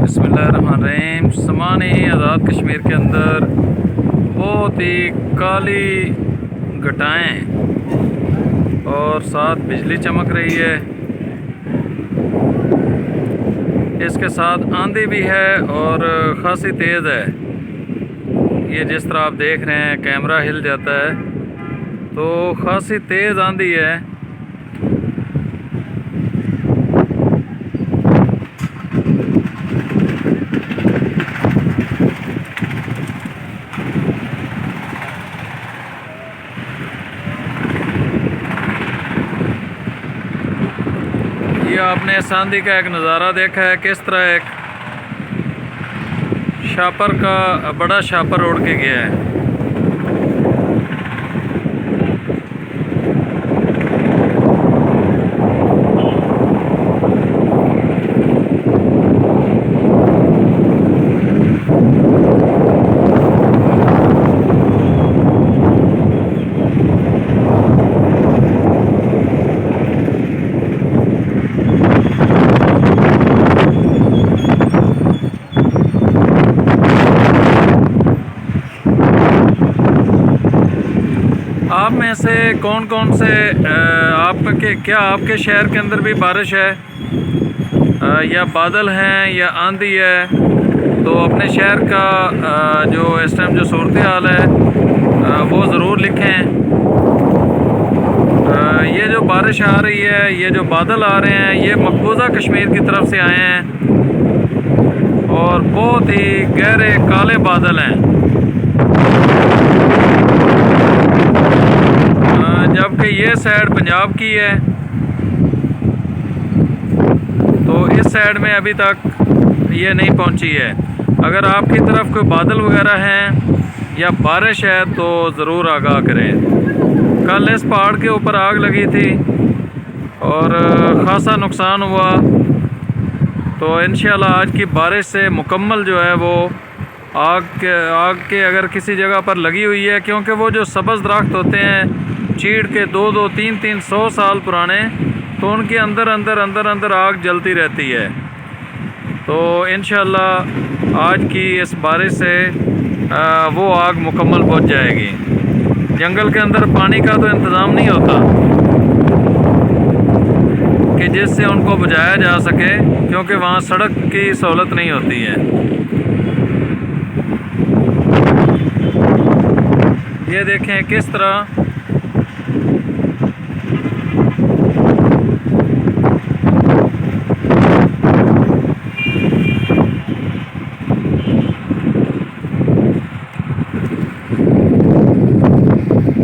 बिस्मिल्लाहिर्रहमानिर्रहीम। समानी आज़ाद कश्मीर के अंदर बहुत ही काली घटाएं और साथ बिजली चमक रही है। इसके साथ आंधी भी है और ख़ासी तेज़ है। ये जिस तरह आप देख रहे हैं कैमरा हिल जाता है, तो ख़ासी तेज़ आंधी है। ये आपने इस आंधी का एक नज़ारा देखा है, किस तरह एक शापर का बड़ा शापर उड़ के गया है। आप में से कौन कौन से आपके शहर के अंदर भी बारिश है या बादल हैं या आंधी है? तो अपने शहर का जो इस टाइम जो सूरत हाल है वो ज़रूर लिखें। ये जो बारिश आ रही है, ये जो बादल आ रहे हैं, ये मकबूजा कश्मीर की तरफ से आए हैं और बहुत ही गहरे काले बादल हैं। जबकि ये साइड पंजाब की है, तो इस साइड में अभी तक ये नहीं पहुंची है। अगर आपकी तरफ कोई बादल वगैरह हैं या बारिश है तो ज़रूर आगाह करें। कल इस पहाड़ के ऊपर आग लगी थी और ख़ासा नुकसान हुआ। तो इंशाल्लाह आज की बारिश से मुकम्मल जो है वो आग के अगर किसी जगह पर लगी हुई है, क्योंकि वो जो सब्ज़ दरख्त होते हैं चीड़ के 2-2, 3-3, 100 साल पुराने, तो उनके अंदर आग जलती रहती है। तो इंशाल्लाह आज की इस बारिश से वो आग मुकम्मल बुझ जाएगी। जंगल के अंदर पानी का तो इंतज़ाम नहीं होता कि जिससे उनको बुझाया जा सके, क्योंकि वहाँ सड़क की सहूलत नहीं होती है। ये देखें किस तरह